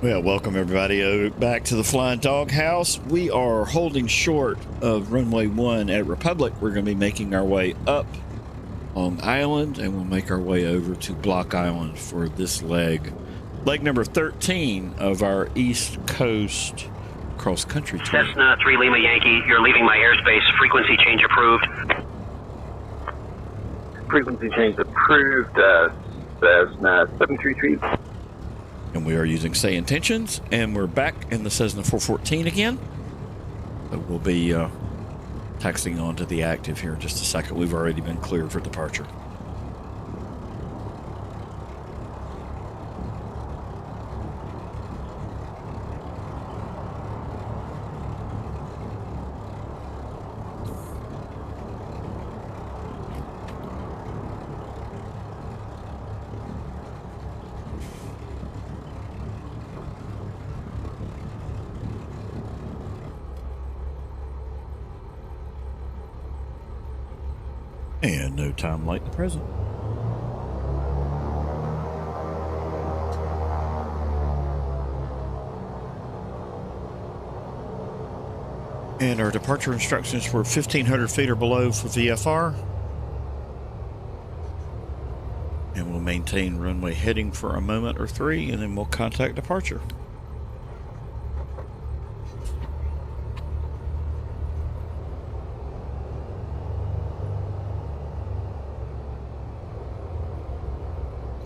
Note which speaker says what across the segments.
Speaker 1: Well, welcome everybody back to the Flying Doghouse. We are holding short of runway 1 at Republic. We're going to be making our way up Long Island, and we'll make our way over to Block Island for this leg. Leg number 13 of our East Coast cross-country tour.
Speaker 2: Cessna 3 Lima Yankee, you're leaving my airspace. Frequency change approved.
Speaker 3: Frequency change approved, Cessna 733.
Speaker 1: And we are using Sayintentions, and we're back in the Cessna 414 again. So we'll be taxiing on to the active here in just a second. We've already been cleared for departure. And no time like the present. And our departure instructions were 1,500 feet or below for VFR. And we'll maintain runway heading for a moment or 3, and then we'll contact departure.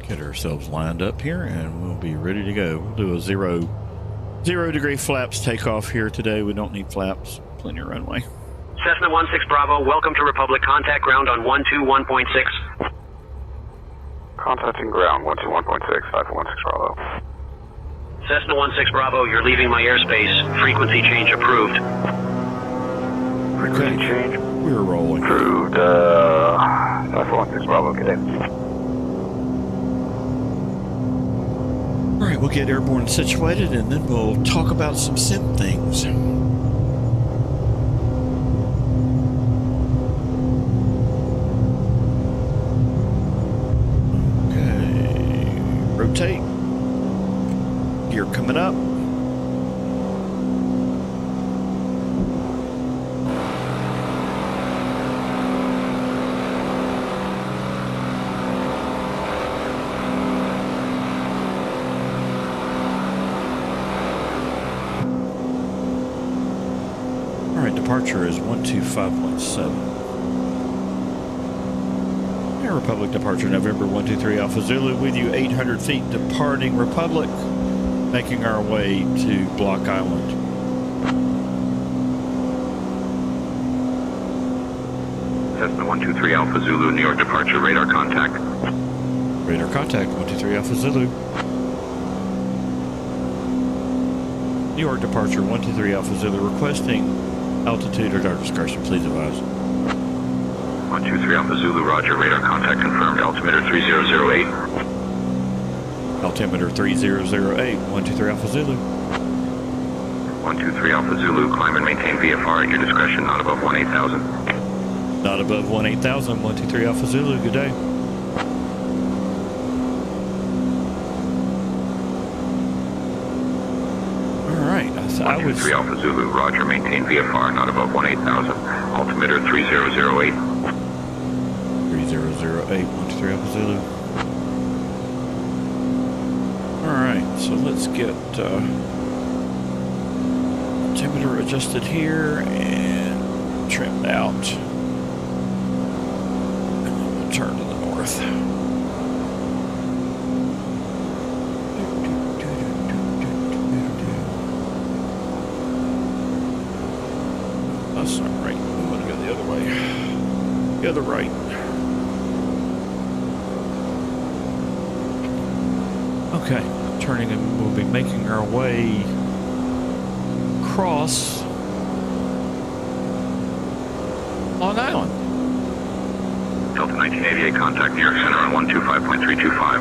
Speaker 1: Get ourselves lined up here and we'll be ready to go. We'll do a zero degree flaps takeoff here today. We don't need flaps. Plenty of runway.
Speaker 2: Cessna 16 Bravo, welcome to Republic. Contact ground on 121.6.
Speaker 3: Contacting ground 121.6, 516 Bravo.
Speaker 2: Cessna 16 Bravo, you're leaving my airspace. Frequency change approved.
Speaker 3: Frequency change
Speaker 1: We're rolling.
Speaker 3: approved, 516 Bravo, good day.
Speaker 1: All right, we'll get airborne situated and then we'll talk about some sim things. Okay, rotate. Gear coming up. Departure is 125.7. Air Republic departure November 123 Alpha Zulu with you 800 feet departing Republic, making our way to Block Island.
Speaker 2: Cessna 123 Alpha Zulu, New York departure, radar contact.
Speaker 1: Radar contact 123 Alpha Zulu. New York departure 123 Alpha Zulu requesting altitude or dark excursion, please advise.
Speaker 2: 123 Alpha Zulu, roger, radar contact confirmed, altimeter 3008.
Speaker 1: Altimeter 3008, 123 Alpha Zulu.
Speaker 2: 123 Alpha Zulu, climb and maintain VFR at your discretion, not above 18,000.
Speaker 1: Not above 18,000, 123 Alpha Zulu, good day.
Speaker 2: I was 3 Alpha Zulu, roger, maintain VFR, not above 18,000, altimeter 3008.
Speaker 1: 3008, 123 Alpha Zulu. Alright, so let's get altimeter adjusted here and trimmed out. And then we'll turn to the north. That's not right. We want to go the other way. The other right. Okay, turning and we'll be making our way across Long Island.
Speaker 2: Delta 1988, contact New York Center on 125.325.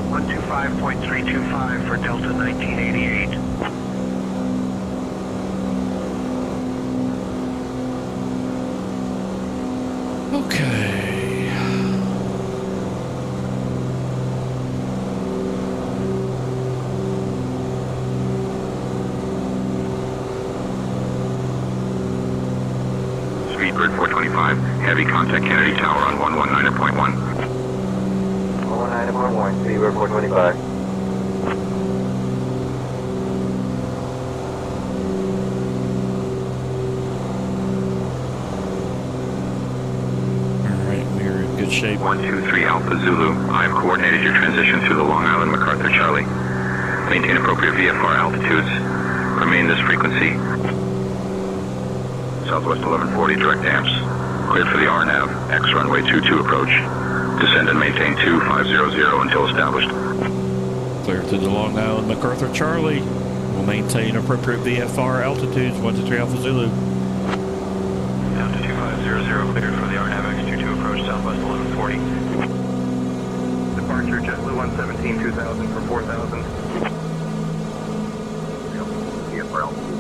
Speaker 2: 125.325 for Delta 1988.
Speaker 1: Okay.
Speaker 2: Speedbird 425, heavy contact Kennedy Tower on 119.1.
Speaker 3: 119.1, Speedbird 425.
Speaker 1: Shape.
Speaker 2: 123 Alpha Zulu. I have coordinated your transition through the Long Island MacArthur Charlie. Maintain appropriate VFR altitudes. Remain this frequency. Southwest 1140 direct amps. Cleared for the RNAV. X runway 22 approach. Descend and maintain 2500 until established.
Speaker 1: Clear through the Long Island MacArthur Charlie. We'll maintain appropriate VFR altitudes. 123 Alpha Zulu.
Speaker 2: Down to 2500 cleared for the RNAV X22 approach. Southwest 1140. Departure JetBlue 117 2000 for 4000. VFR altitude.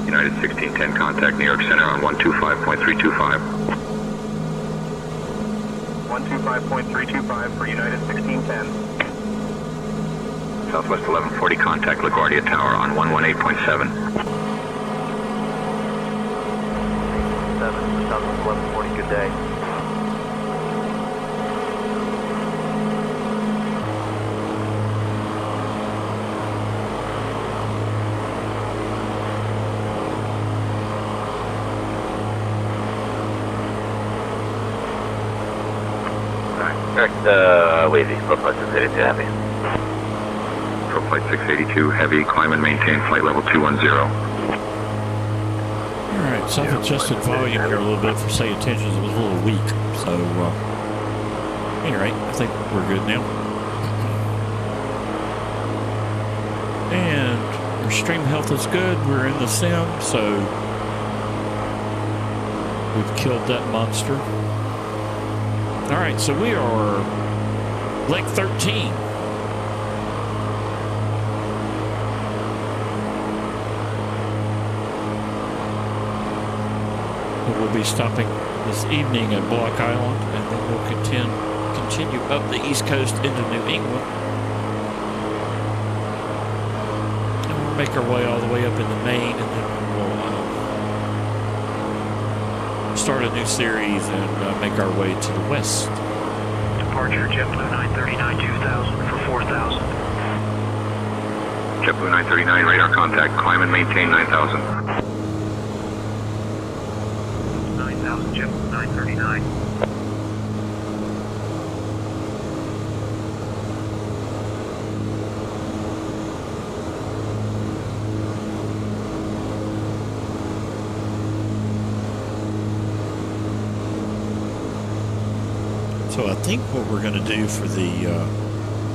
Speaker 2: United 1610 contact New York Center on 125.325. 125.325 for United 1610. Southwest 1140 contact LaGuardia Tower on 118.7. 7 Southwest 1140, good day.
Speaker 3: Wavy, Flight 682 Heavy.
Speaker 2: For Flight 682 Heavy, climb and maintain flight level 210.
Speaker 1: Alright, so I've adjusted volume here a little bit for Sayintentions. It was a little weak, so anyway, I think we're good now. And our stream health is good. We're in the sim, so we've killed that monster. Alright, so we are leg 13. We'll be stopping this evening at Block Island, and then we'll continue up the East Coast into New England. And we'll make our way all the way up into Maine, and then we'll start a new series and make our way to the west.
Speaker 4: Departure JetBlue 939 2000 for 4000.
Speaker 2: JetBlue 939 radar contact, climb and maintain 9000.
Speaker 4: 9000 JetBlue 939.
Speaker 1: So I think what we're going to do for the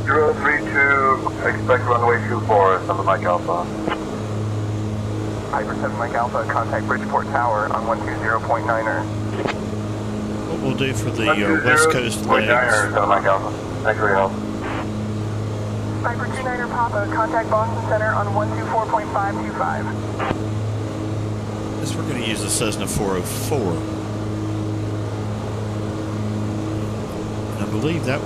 Speaker 3: 032, expect runway 24, 7 Mike Alpha.
Speaker 5: Hyper 7 Mike Alpha, contact Bridgeport Tower on 120.9er.
Speaker 1: what we'll do for the West Coast legs.
Speaker 3: 7 Mike Alpha. Thanks for your help.
Speaker 5: Hyper 29er Papa, contact Boston Center on 124.525.
Speaker 1: Is we're going to use the Cessna 404. I believe that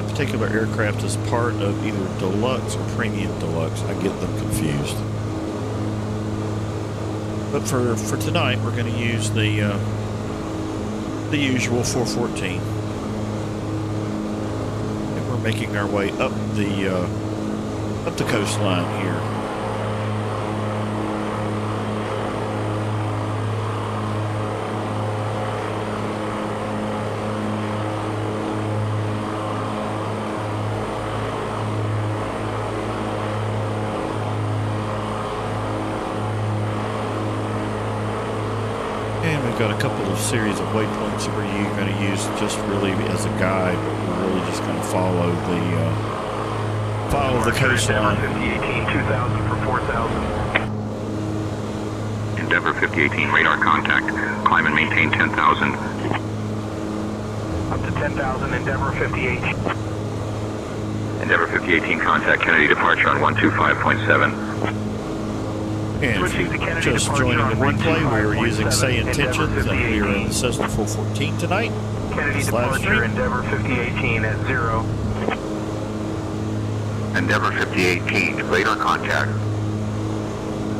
Speaker 1: particular aircraft is part of either Deluxe or Premium Deluxe. I get them confused. But for tonight, we're going to use the usual 414. And we're making our way up the coastline here. And we've got a couple of series of waypoints that we're going to use just really as a guide, but we're really just going to follow the coastline.
Speaker 4: 5018 2000 for 4000.
Speaker 2: Endeavor 5018 radar contact, climb and maintain 10,000.
Speaker 4: Up to 10,000, Endeavor 5018.
Speaker 2: Endeavor 5018 contact Kennedy departure on 125.7.
Speaker 1: And if you just joining the replay, we were using Sayintentions, and we are in the Cessna 414 tonight.
Speaker 4: Kennedy departure, Endeavor 5018 at 0.
Speaker 2: Endeavor 5018, radar contact.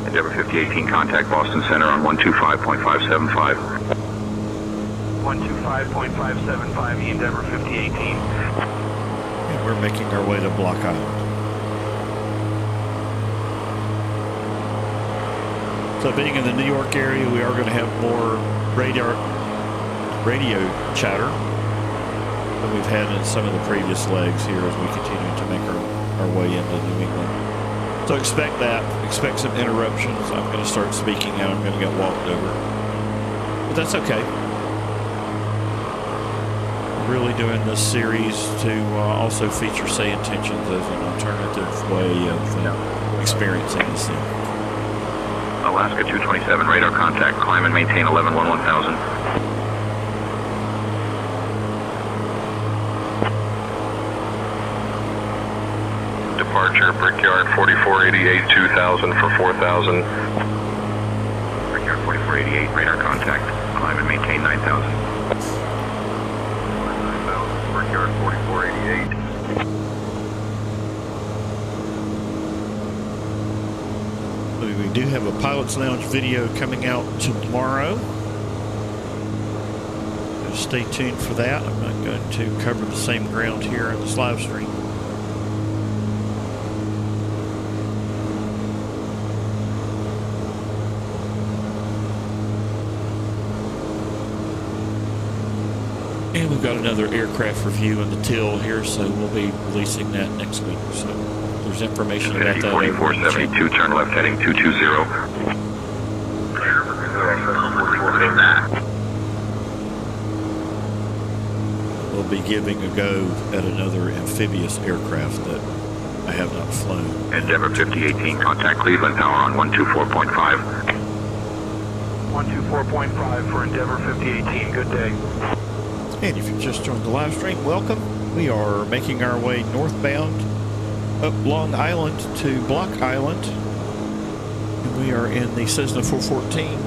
Speaker 2: Endeavor 5018, contact Boston Center on 125.575.
Speaker 4: 125.575, Endeavor 5018.
Speaker 1: And we're making our way to Block Island. So being in the New York area, we are going to have more radio chatter than we've had in some of the previous legs here as we continue to make our way into New England. So expect that. Expect some interruptions. I'm going to start speaking and I'm going to get walked over. But that's okay. We're really doing this series to also feature Sayintentions as an alternative way of experiencing the scene.
Speaker 2: Alaska 227, radar contact. Climb and maintain 11-1000. Departure, Brickyard 4488, 2000 for 4000. Brickyard 4488, radar contact. Climb and maintain 9000. Brickyard 4488.
Speaker 1: We do have a Pilot's Lounge video coming out tomorrow. So stay tuned for that. I'm not going to cover the same ground here in this live stream. And we've got another aircraft review in the till here, so we'll be releasing that next week or so. There's information about that.
Speaker 2: 4472, turn left heading 220.
Speaker 1: We'll be giving a go at another amphibious aircraft that I have not flown.
Speaker 2: Endeavor 5018, contact Cleveland Tower on 124.5.
Speaker 4: 124.5 for Endeavor 5018, good day.
Speaker 1: And if you've just joined the live stream, welcome. We are making our way northbound up Long Island to Block Island. And we are in the Cessna 414.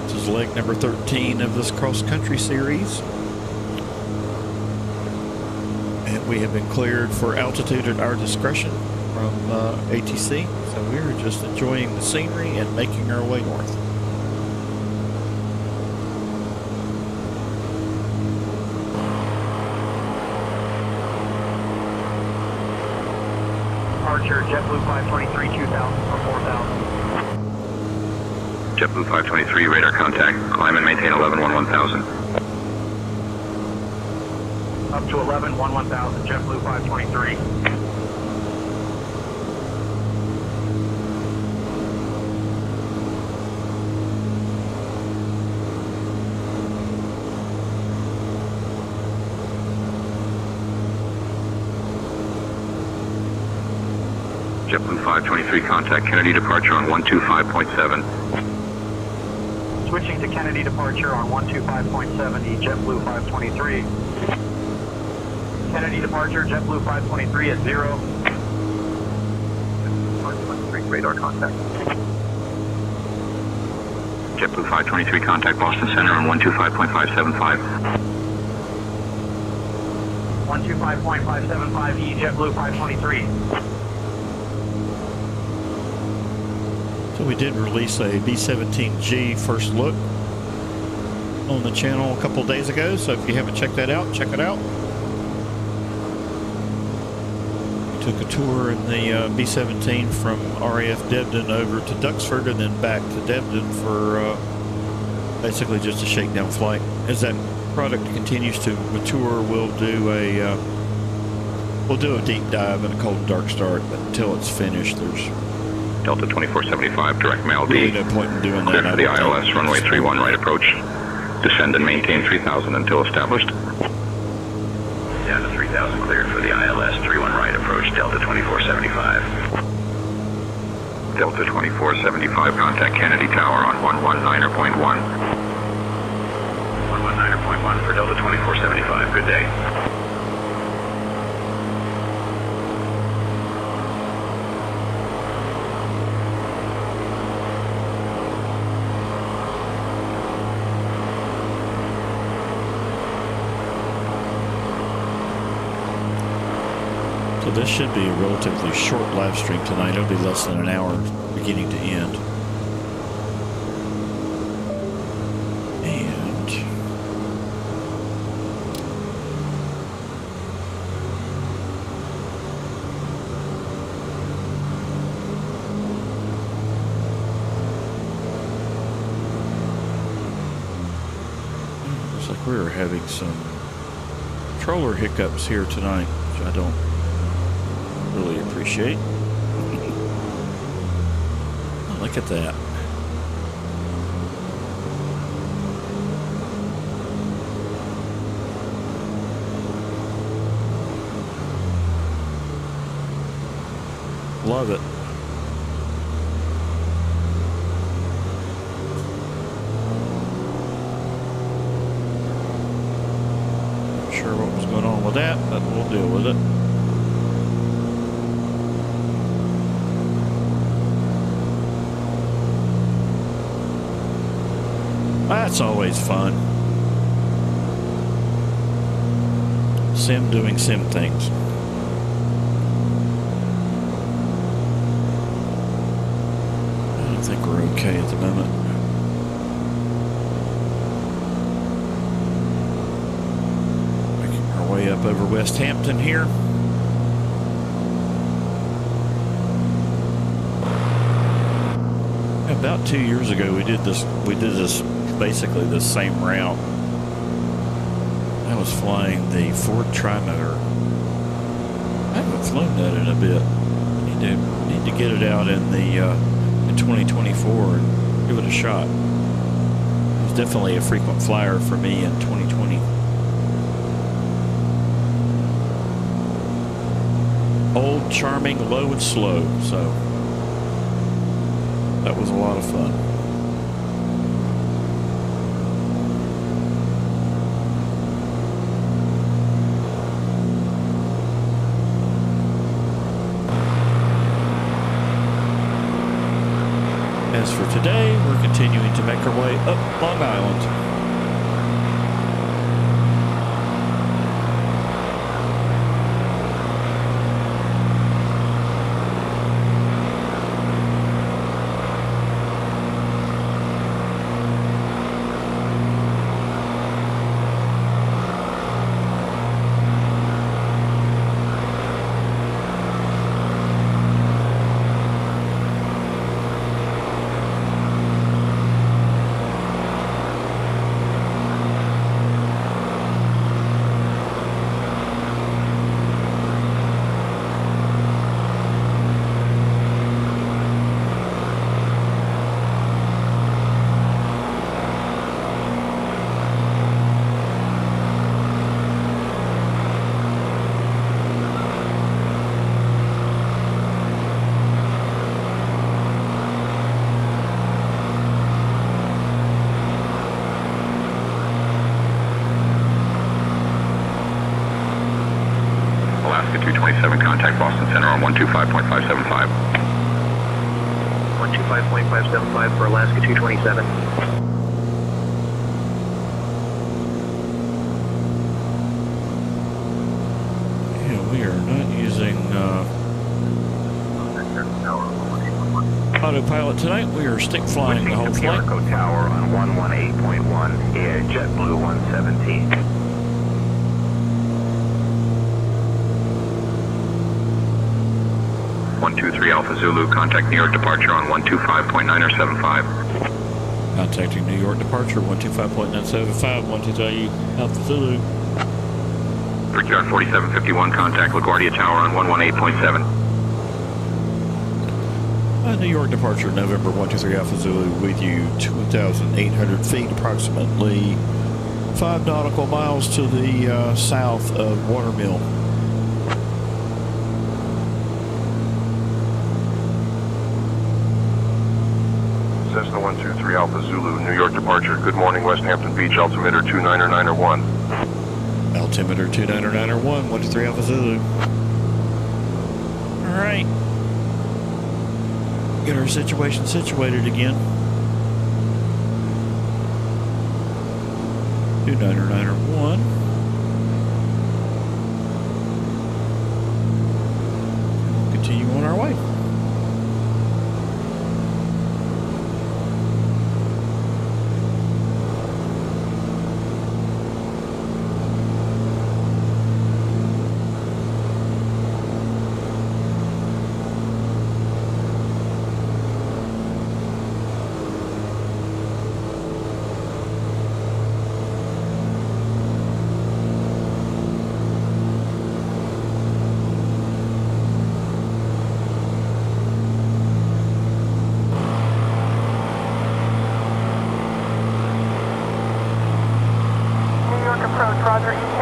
Speaker 1: This is leg number 13 of this cross-country series. And we have been cleared for altitude at our discretion from ATC. So we're just enjoying the scenery and making our way north.
Speaker 4: Departure, JetBlue 523, 2000 for 4000.
Speaker 2: JetBlue 523, radar contact. Climb and maintain 11-1000.
Speaker 4: Up to 11-1000, JetBlue 523.
Speaker 2: JetBlue 523, contact Kennedy departure on 125.7.
Speaker 4: Switching to Kennedy departure on 125.70, JetBlue 523. Kennedy departure, JetBlue 523 at 0. 523, radar contact.
Speaker 2: JetBlue 523, contact Boston Center on 125.575.
Speaker 4: 125.575E, JetBlue 523.
Speaker 1: So we did release a B-17G first look on the channel a couple days ago. So if you haven't checked that out, check it out. We took a tour in the B-17 from RAF Debden over to Duxford and then back to Debden for basically just a shakedown flight. As that product continues to mature, we'll do a deep dive and a cold dark start. But until it's finished, there's
Speaker 2: Delta 2475, direct mail D.
Speaker 1: really no point in doing that.
Speaker 2: Clear for the ILS, runway 31 right approach. Descend and maintain 3000 until established. Down to 3000, cleared for the ILS, 31 right approach, Delta 2475. Delta 2475, contact Kennedy Tower on 119.1. 119.1 for Delta 2475, good day.
Speaker 1: So this should be a relatively short live stream tonight. It'll be less than an hour beginning to end. And looks like we were having some controller hiccups here tonight, which I don't really appreciate. Oh, look at that. Love it. Not sure what was going on with that, but we'll deal with it. That's always fun. Sim doing sim things. I think we're okay at the moment. Making our way up over West Hampton here. About 2 years ago, we did this basically the same route. I was flying the Ford Trimotor. I haven't flown that in a bit. Need to get it out in 2024 and give it a shot. It was definitely a frequent flyer for me in 2020. Old, charming, low and slow. So that was a lot of fun. As for today, we're continuing to make our way up Long Island.
Speaker 2: Alaska 227, contact Boston Center on 125.575.
Speaker 4: 125.575 for Alaska 227.
Speaker 1: Yeah, we are not using autopilot tonight. We are stick flying the whole flight.
Speaker 3: Tower on 118.1, Air JetBlue 117.
Speaker 2: 123 Alpha Zulu, contact New York departure on 125.975.
Speaker 1: Contacting New York departure 125.975, 123 Alpha Zulu.
Speaker 2: Brickyard 4751, contact LaGuardia Tower on 118.7.
Speaker 1: New York departure November 123 Alpha Zulu with you 2,800 feet, approximately 5 nautical miles to the south of Watermill.
Speaker 3: Cessna 123 Alpha Zulu, New York departure. Good morning, West Hampton Beach, altimeter 29901.
Speaker 1: Altimeter 29901, 123 Alpha Zulu. All right. Get our situation situated again. 29901.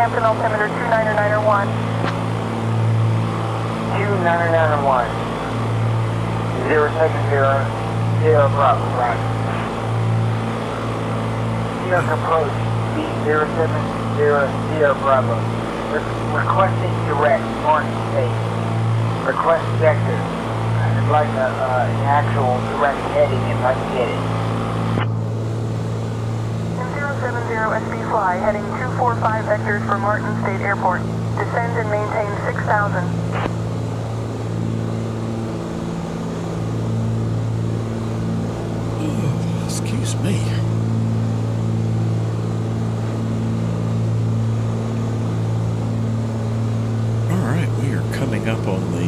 Speaker 5: Hampton altimeter 29901.
Speaker 6: 29901. 070 Bravo, right. New York approach, B0700 Bravo. Requesting direct, morning state. Request vector. I'd like an actual direct heading if I can get it.
Speaker 5: 070 SB Fly, heading 245 vectors for Martin State Airport. Descend and maintain 6,000.
Speaker 1: Excuse me. All right, we are coming up on the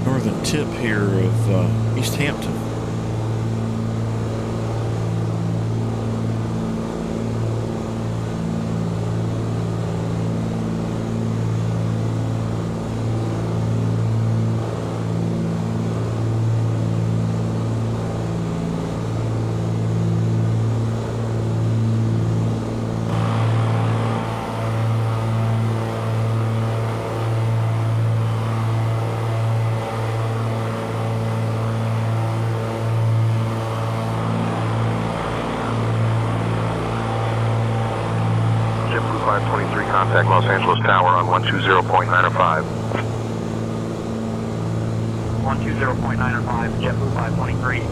Speaker 1: northern tip here of East Hampton.
Speaker 3: JetBlue 523, contact Los Angeles Tower on 120.905.
Speaker 4: 120.905, JetBlue 523.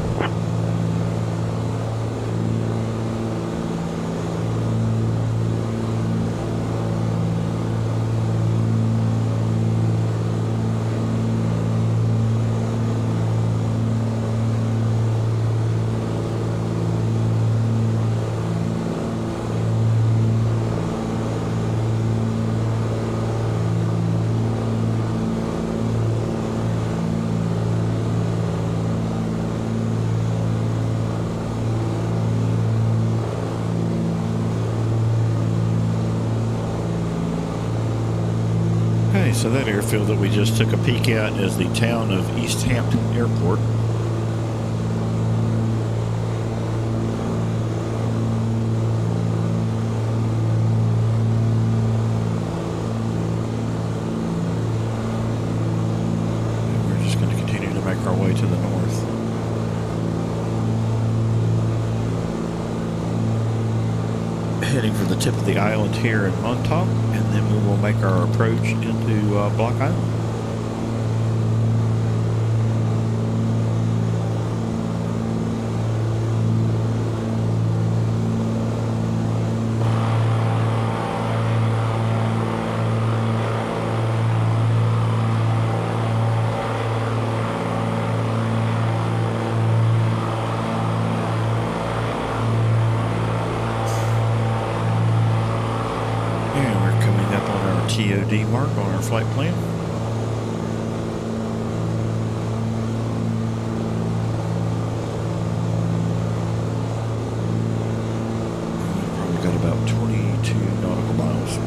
Speaker 1: Okay, so that airfield that we just took a peek at is the town of East Hampton Airport. And we're just going to continue to make our way to the north. Heading for the tip of the island here in Montauk, and then we will make our approach into Block Island. TOD mark on our flight plan. We've probably got about 22 nautical miles.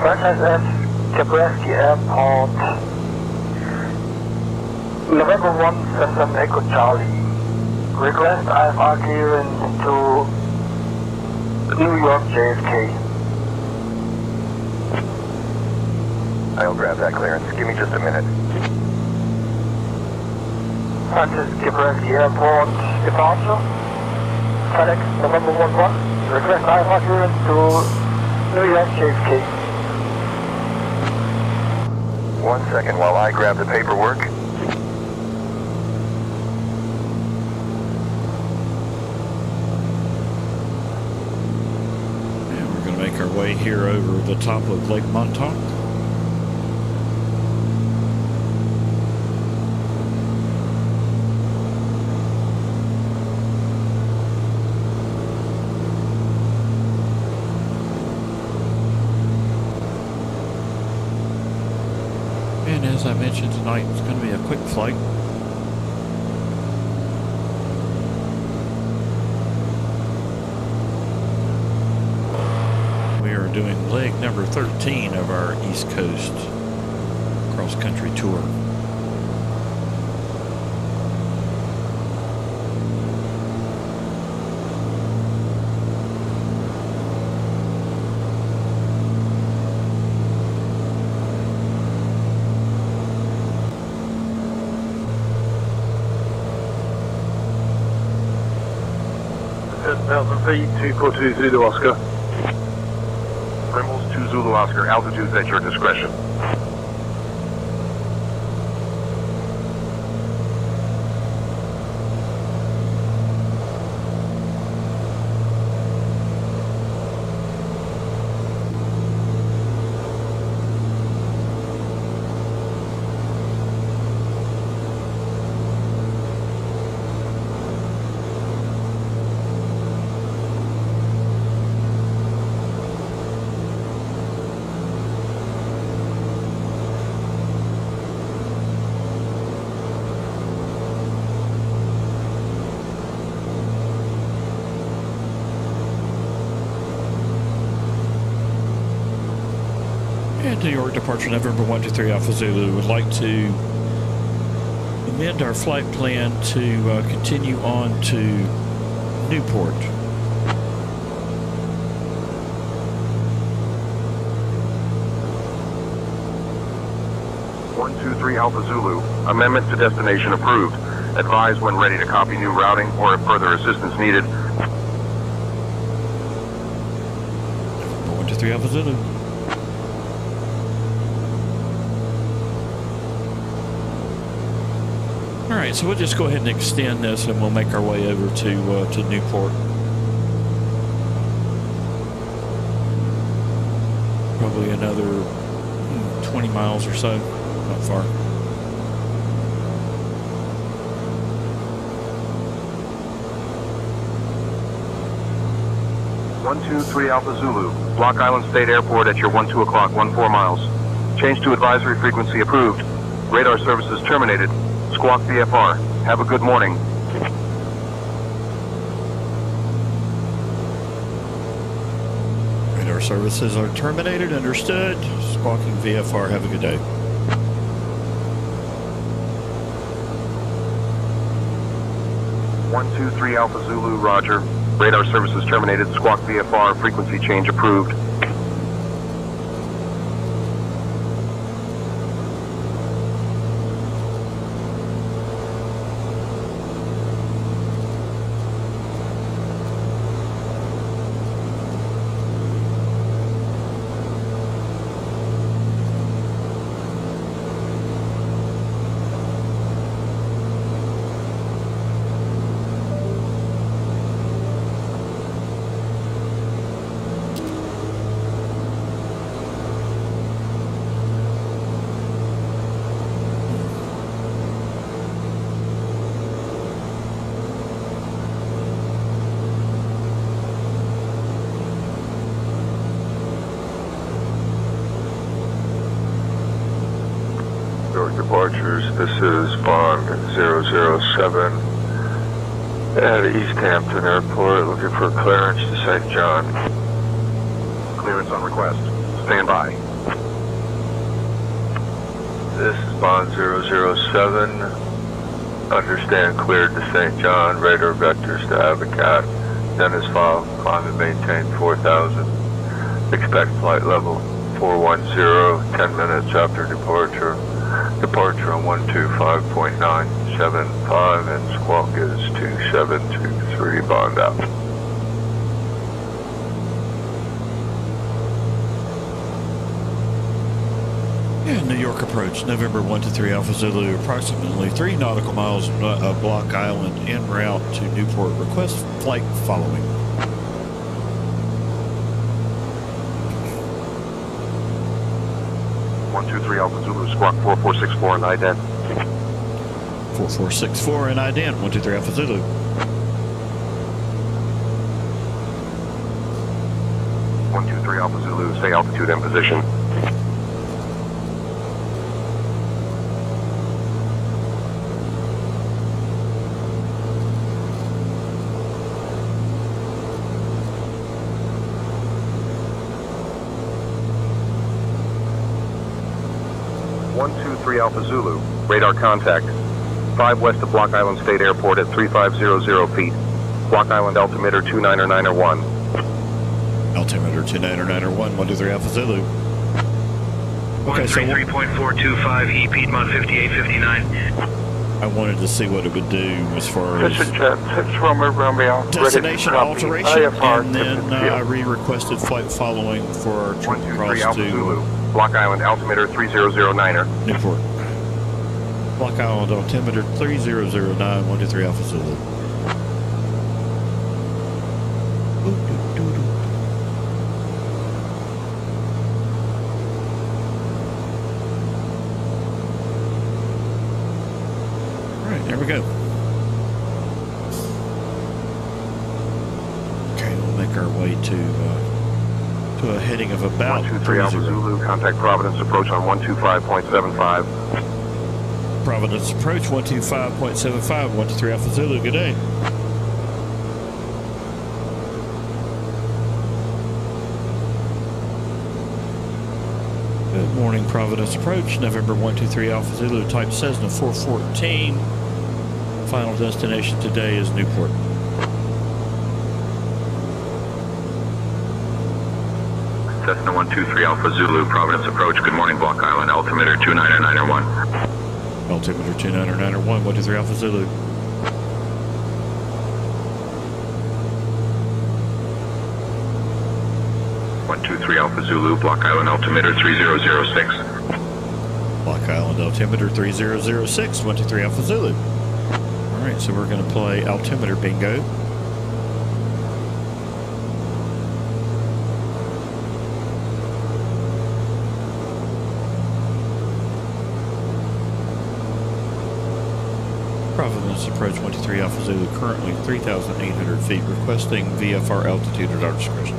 Speaker 6: MSFS, Nebraska Airport, November 1, Cessna Echo Charlie. Request IFR clearance to New York JFK.
Speaker 3: I'll grab that clearance. Give me just a minute.
Speaker 6: Francis Gibraltar Airport departure. FedEx November 11. Request IFR clearance to New York JFK.
Speaker 3: 1 second while I grab the paperwork.
Speaker 1: And we're going to make our way here over the top of Lake Montauk. And as I mentioned tonight, it's going to be a quick flight. We are doing leg number 13 of our East Coast cross-country tour.
Speaker 3: feet, 242 Zulu Oscar. Primals 2 Zulu Oscar, altitude's at your discretion.
Speaker 1: And New York departure November 123 Alpha Zulu. Would like to amend our flight plan to continue on to Newport.
Speaker 3: One, 2, 3 Alpha Zulu. Amendment to destination approved. Advise when ready to copy new routing or if further assistance needed.
Speaker 1: 123 Alpha Zulu. All right, so we'll just go ahead and extend this, and we'll make our way over to Newport. Probably another 20 miles or so, not far.
Speaker 3: One, 2, 3 Alpha Zulu. Block Island State Airport at your 1-2 o'clock, 14 miles. Change to advisory frequency approved. Radar services terminated. Squawk VFR. Have a good morning.
Speaker 1: Radar services are terminated. Understood. Squawking VFR. Have a good day.
Speaker 3: One, 2, 3 Alpha Zulu. Roger. Radar services terminated. Squawk VFR. Frequency change approved.
Speaker 7: Departures, this is Bond 007 at East Hampton Airport, looking for clearance to St. John.
Speaker 3: Clearance on request. Stand by.
Speaker 7: This is Bond 007. Understand cleared to St. John, radar vectors to Avocat, Dennis file, climb and maintain 4,000. Expect flight level 410, 10 minutes after departure. Departure on 125.975 and squawk is 2723, bond out.
Speaker 1: Yeah, New York approach, November 123 Alpha Zulu, approximately 3 nautical miles of Block Island en route to Newport. Request flight following.
Speaker 3: Alpha Zulu, squawk 4464 and ident.
Speaker 1: 4464 and ident, 123 Alpha Zulu.
Speaker 3: Alpha Zulu, stay altitude and position. Alpha Zulu, radar contact. 5 west of Block Island State Airport at 3500 feet. Block Island altimeter 29901.
Speaker 1: Altimeter 29901, 123 Alpha Zulu. Okay, so
Speaker 4: 133.425 E Piedmont 5859.
Speaker 1: I wanted to see what it would do as far as destination alteration, and then I re-requested flight following for our trip across to
Speaker 3: Zulu. Block Island altimeter 3009er.
Speaker 1: Newport. Block Island altimeter 3009, 123 Alpha Zulu. Alright, there we go. Okay, we'll make our way to a heading of about
Speaker 3: 123 Alpha Zulu, contact Providence approach on 125.75.
Speaker 1: Providence approach 125.75, 123 Alpha Zulu, good day. Good morning, Providence approach, November 123 Alpha Zulu, type Cessna 414. Final destination today is Newport.
Speaker 2: Cessna 123 Alpha Zulu, Providence approach. Good morning, Block Island, altimeter 29901.
Speaker 1: Altimeter 29901, 123 Alpha Zulu.
Speaker 2: Alpha Zulu, Block Island altimeter 3006.
Speaker 1: Block Island altimeter 3006, 123 Alpha Zulu. Alright, so we're going to play altimeter bingo. Providence approach 123 Alpha Zulu, currently 3,800 feet, requesting VFR altitude at our discretion.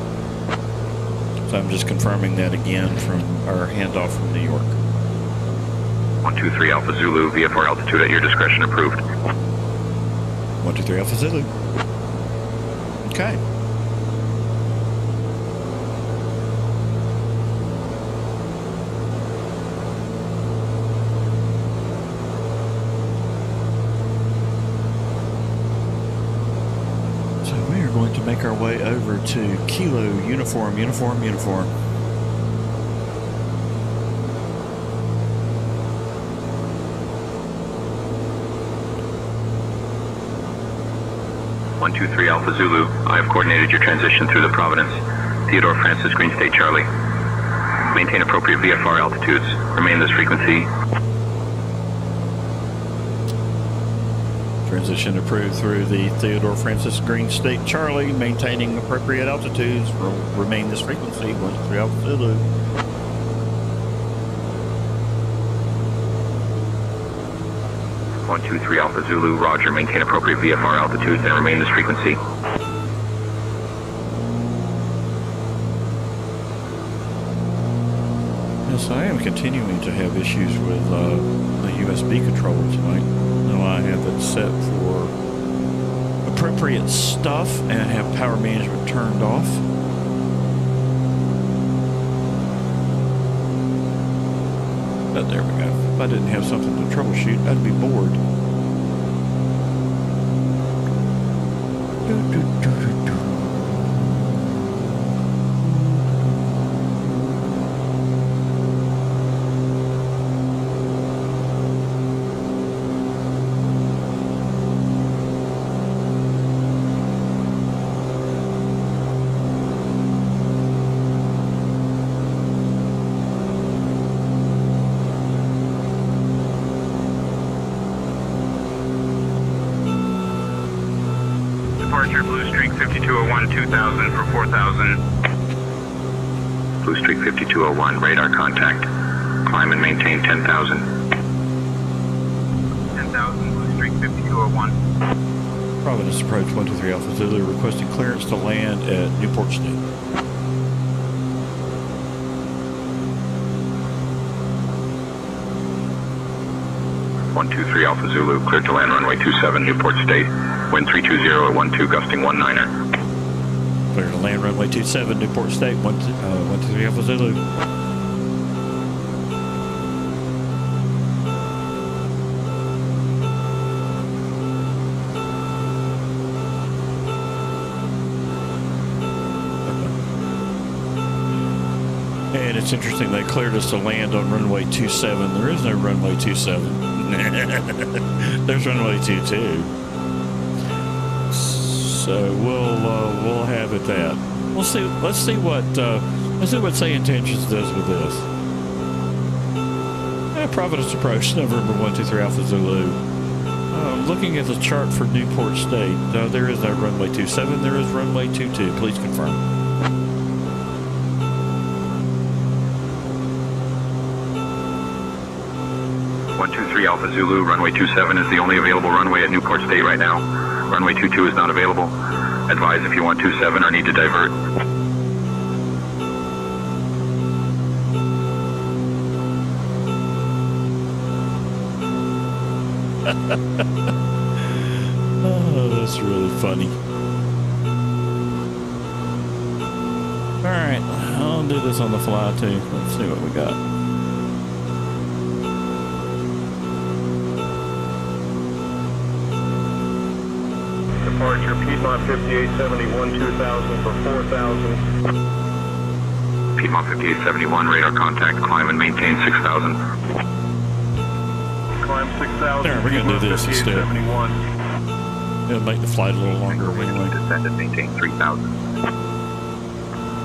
Speaker 1: So I'm just confirming that again from our handoff from New York.
Speaker 2: 123 Alpha Zulu, VFR altitude at your discretion, approved.
Speaker 1: 123 Alpha Zulu. Okay. So we are going to make our way over to Kilo Uniform.
Speaker 2: 123 Alpha Zulu, I have coordinated your transition through the Providence, Theodore Francis Green State Charlie. Maintain appropriate VFR altitudes. Remain this frequency.
Speaker 1: Transition approved through the Theodore Francis Green State Charlie, maintaining appropriate altitudes. Remain this frequency, 123 Alpha Zulu.
Speaker 2: One, 2, 3 Alpha Zulu, roger. Maintain appropriate VFR altitudes and remain this frequency.
Speaker 1: Yes, I am continuing to have issues with the USB controller tonight. Now I have it set for appropriate stuff and have power management turned off. But there we go. If I didn't have something to troubleshoot, I'd be bored.
Speaker 2: 5201, 2000 for 4000. Blue Streak 5201, radar contact. Climb and maintain 10,000. 10,000, Blue Streak 5201.
Speaker 1: Providence approach 123 Alpha Zulu requesting clearance to land at Newport State.
Speaker 2: One two three Alpha Zulu, cleared to land runway 27, Newport State. Wind 320 at 12, gusting 19er.
Speaker 1: Clear to land runway 27, Newport State, 123 Alpha Zulu. And it's interesting, they cleared us to land on runway 27. There is no runway 27. There's runway 22. So we'll have it that. Let's see what Sayintentions does with this. Providence approach, November 123 Alpha Zulu. Looking at the chart for Newport State, there is no runway 27. There is runway 22. Please confirm.
Speaker 2: 123 Alpha Zulu, runway 27 is the only available runway at Newport State right now. Runway 22 is not available. Advise if you want 27 or need to divert.
Speaker 1: Oh, that's really funny. Alright, I'll do this on the fly too. Let's see what we got.
Speaker 3: Departure Piedmont 5871, 2000 for 4000.
Speaker 2: Piedmont 5871, radar contact, climb and maintain 6,000.
Speaker 3: Climb 6,000.
Speaker 1: There, we're gonna do this instead.
Speaker 3: 5871.
Speaker 1: It'll make the flight a little longer anyway.
Speaker 2: Descend and maintain 3,000.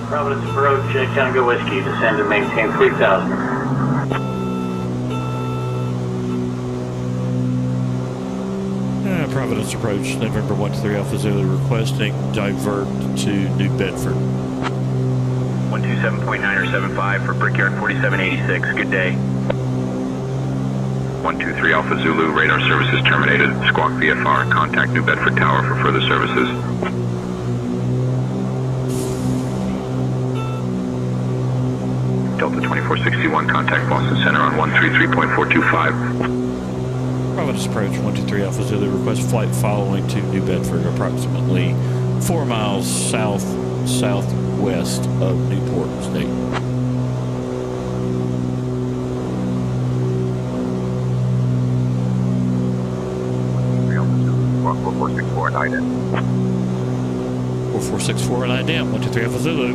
Speaker 6: Providence approach, Tango Whiskey, descend and maintain 3000.
Speaker 1: Providence approach, November 123 Alpha Zulu requesting divert to New Bedford.
Speaker 2: 127.975 for Brickyard 4786. Good day. 123 Alpha Zulu, radar services terminated. Squawk VFR, contact New Bedford Tower for further services. Delta 2461, contact Boston Center on 133.425.
Speaker 1: Providence approach 123 Alpha Zulu request flight following to New Bedford, approximately 4 miles southwest of Newport State.
Speaker 2: Squawk 4464 at IDEM.
Speaker 1: 4464 at IDEM, 123 Alpha Zulu.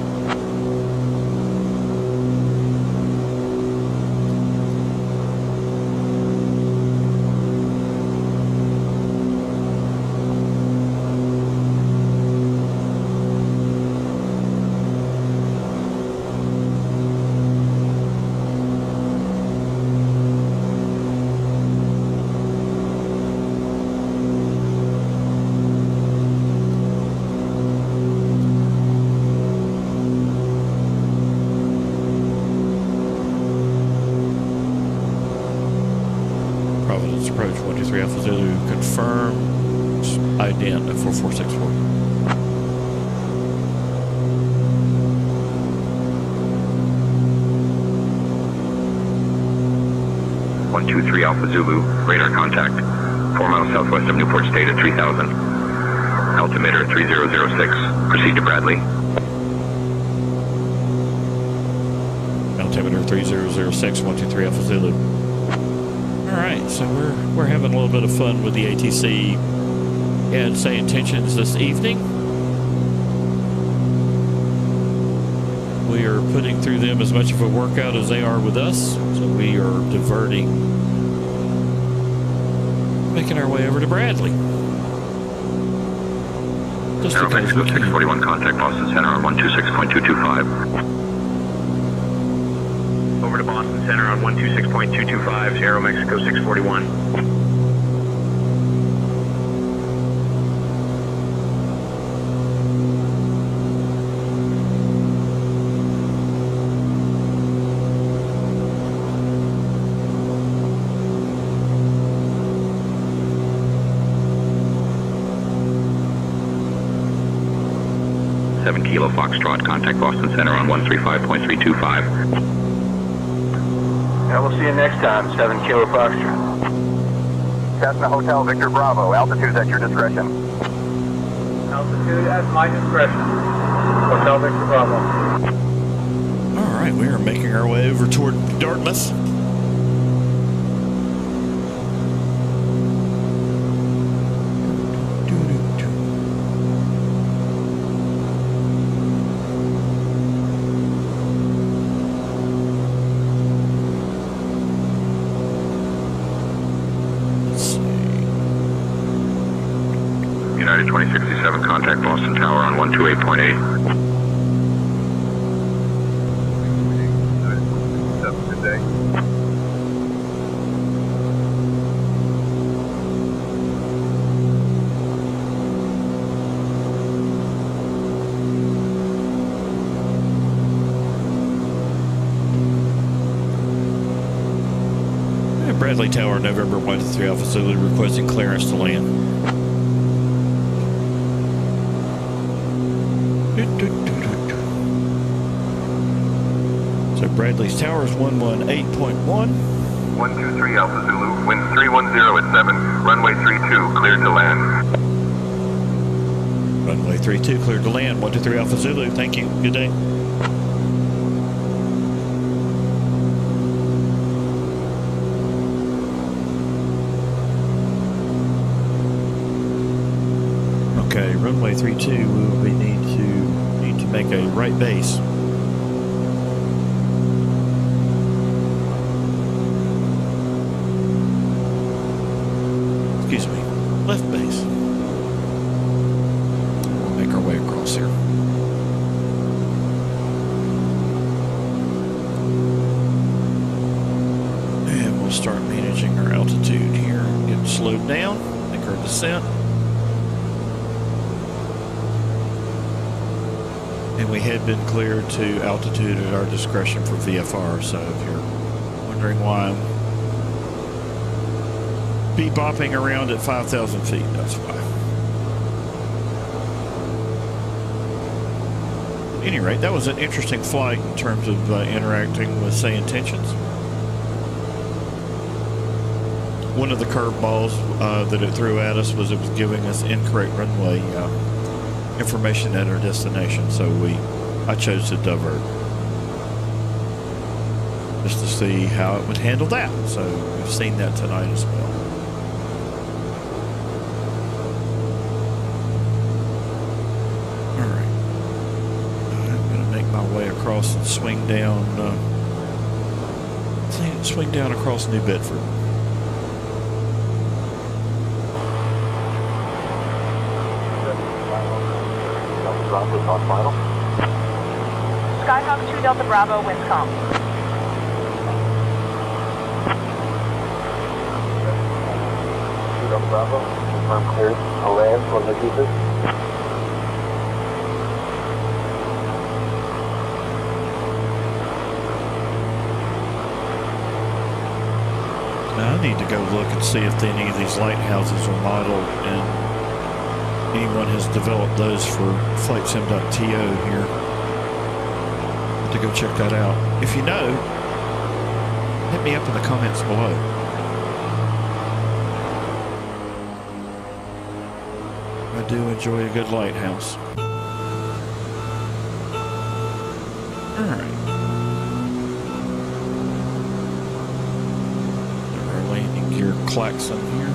Speaker 1: Providence approach 123 Alpha Zulu, confirm ident at 4464.
Speaker 2: One two three Alpha Zulu, radar contact. 4 miles southwest of Newport State at 3000. Altimeter 3006. Proceed to Bradley.
Speaker 1: Altimeter 3006, 123 Alpha Zulu. Alright, so we're having a little bit of fun with the ATC and Sayintentions this evening. We are putting through them as much of a workout as they are with us. So we are diverting, making our way over to Bradley. Just
Speaker 2: Aero
Speaker 1: because
Speaker 2: Mexico
Speaker 1: we can.
Speaker 2: 641, contact Boston Center on 126.225. Over to Boston Center on 126.225, Aero Mexico 641. 7 Kilo Foxtrot, contact Boston Center on 135.325.
Speaker 3: Yeah, we'll see you next time, 7 Kilo Foxtrot. Cessna Hotel Victor Bravo, altitude at your discretion.
Speaker 6: Altitude at my discretion. Hotel Victor Bravo.
Speaker 1: All right, we are making our way over toward Dartmouth.
Speaker 2: United 2067, contact Boston Tower on 128.8.
Speaker 3: Good day.
Speaker 1: Bradley Tower, November 1-3 Alpha Zulu, requesting clearance to land. So Bradley's Tower is 118.1.
Speaker 3: 123 Alpha Zulu, wind 310 at 7, runway 32, cleared to land.
Speaker 1: Runway 32, cleared to land. 123 Alpha Zulu, thank you. Good day. Okay, runway 32, we will need to make a right base. Excuse me, left base. We'll make our way across here. And we'll start managing our altitude here. Get slowed down, make our descent. And we had been cleared to altitude at our discretion for VFR, so if you're wondering why I'm bebopping around at 5,000 feet, that's why. At any rate, that was an interesting flight in terms of interacting with Sayintentions. One of the curveballs that it threw at us was it was giving us incorrect runway information at our destination, so I chose to divert just to see how it would handle that. So we've seen that tonight as well. All right, I'm going to make my way across and swing down across New Bedford.
Speaker 3: On final.
Speaker 5: Skyhawk 2 Delta Bravo, Winscom.
Speaker 3: 2 Delta Bravo, confirm cleared to land from the deepest.
Speaker 1: Now I need to go look and see if any of these lighthouses are modeled and anyone has developed those for Flightsim.to here. Have to go check that out. If you know, hit me up in the comments below. I do enjoy a good lighthouse. Alright. Our landing gear klaxon here.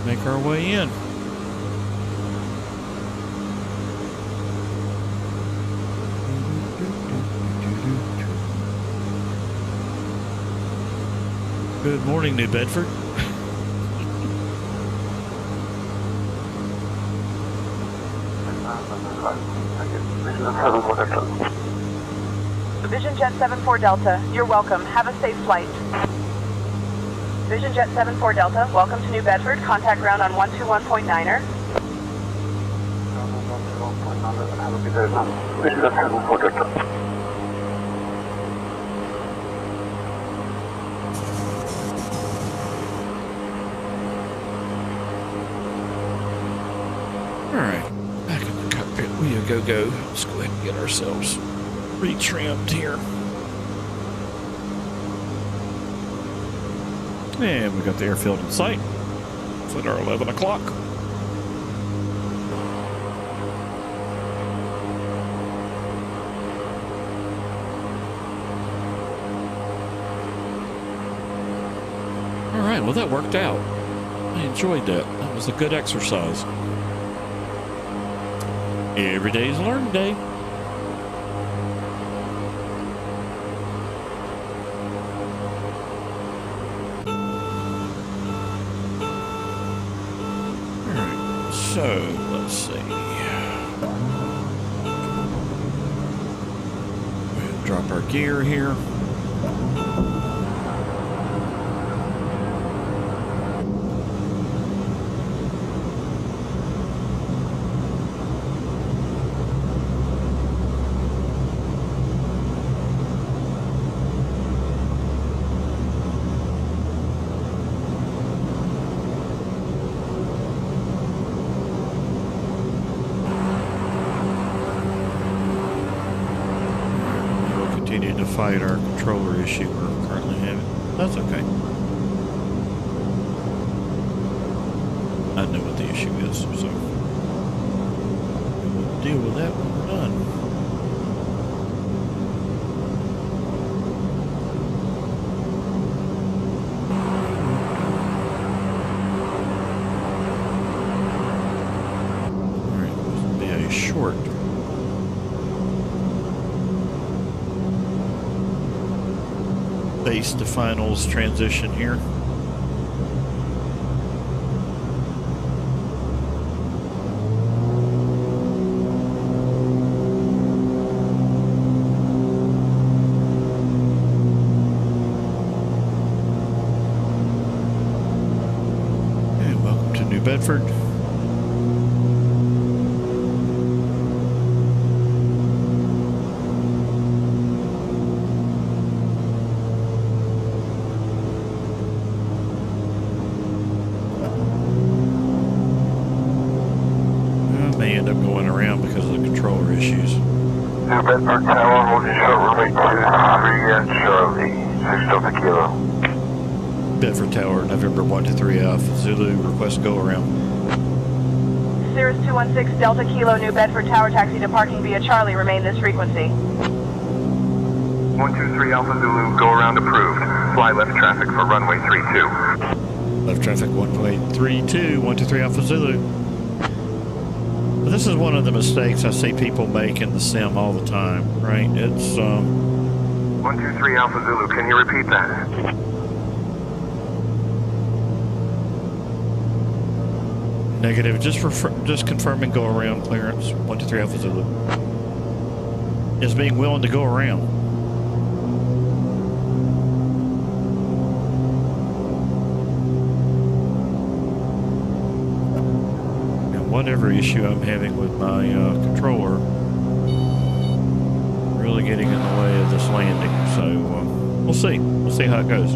Speaker 1: Make our way in. Good morning, New Bedford.
Speaker 5: Vision Jet 74 Delta, you're welcome. Have a safe flight. Vision Jet 74 Delta, welcome to New Bedford. Contact ground on 121.9er.
Speaker 1: Alright, back in the cockpit. We go. Let's go ahead and get ourselves retrimmed here. And we got the airfield in sight. It's at our 11 o'clock. Alright, well that worked out. I enjoyed that. That was a good exercise. Every day's a learning day. Alright, so let's see. We'll drop our gear here. Fight our controller issue we're currently having. That's okay. I know what the issue is, so we'll deal with that when we're done. Alright, this will be a short base to finals transition here. And welcome to New Bedford.
Speaker 7: Bedford Tower, holding short runway 23 and Charlie, 6 Delta Kilo.
Speaker 1: Bedford Tower, November 123 Alpha Zulu, request go around.
Speaker 5: Cirrus 216 Delta Kilo, New Bedford Tower, taxi to parking via Charlie, remain this frequency.
Speaker 3: 123 Alpha Zulu, go around approved. Fly left traffic for runway 32.
Speaker 1: Left traffic 1.32, 123 Alpha Zulu. This is one of the mistakes I see people make in the sim all the time, right? It's
Speaker 3: 123 Alpha Zulu, can you repeat that?
Speaker 1: Negative. Just confirming go around clearance. 123 Alpha Zulu is being willing to go around. Whatever issue I'm having with my controller really getting in the way of this landing, so we'll see how it goes.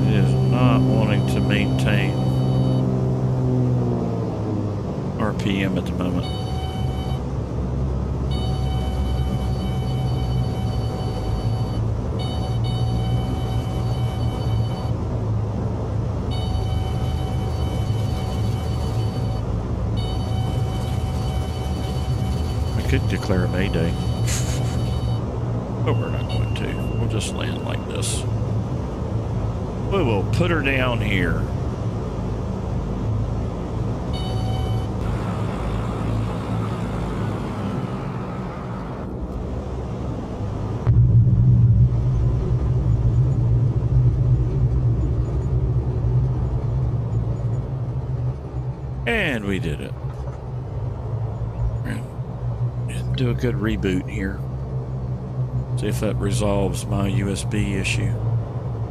Speaker 1: It is not wanting to maintain RPM at the moment. Could declare a Mayday, but we're not going to. We'll just land like this. We will put her down here. And we did it. Do a good reboot here. See if that resolves my USB issue.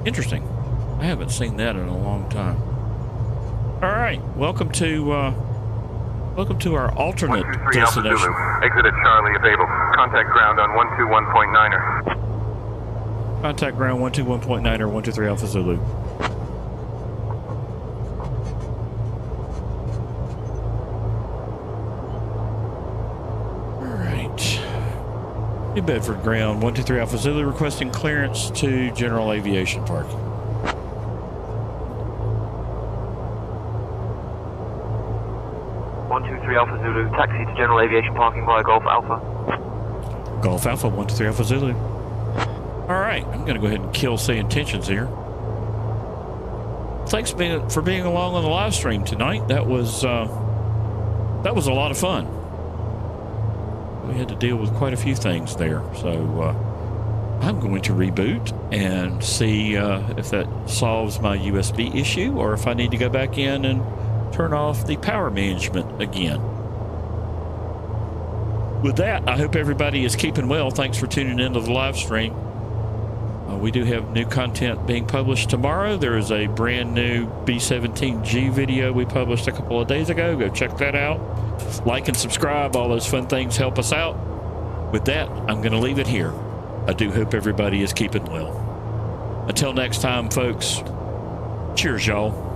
Speaker 1: Interesting. I haven't seen that in a long time. All right, welcome to our alternate
Speaker 3: 123 Alpha
Speaker 1: destination.
Speaker 3: Zulu. Exit at Charlie if able. Contact ground on 121.9er.
Speaker 1: Contact ground 121.9 or 123 Alpha Zulu. All right. New Bedford ground 123 Alpha Zulu requesting clearance to general aviation parking.
Speaker 8: Alpha Zulu, taxi to general aviation parking via Golf Alpha.
Speaker 1: Golf Alpha 123 Alpha Zulu. All right, I'm going to go ahead and kill Sayintentions here. Thanks for being along on the live stream tonight. That was a lot of fun. We had to deal with quite a few things there, so I'm going to reboot and see if that solves my USB issue, or if I need to go back in and turn off the power management again. With that, I hope everybody is keeping well. Thanks for tuning into the live stream. We do have new content being published tomorrow. There is a brand new B-17G video we published a couple of days ago. Go check that out. Like and subscribe. All those fun things help us out. With that, I'm going to leave it here. I do hope everybody is keeping well. Until next time, folks, cheers, y'all.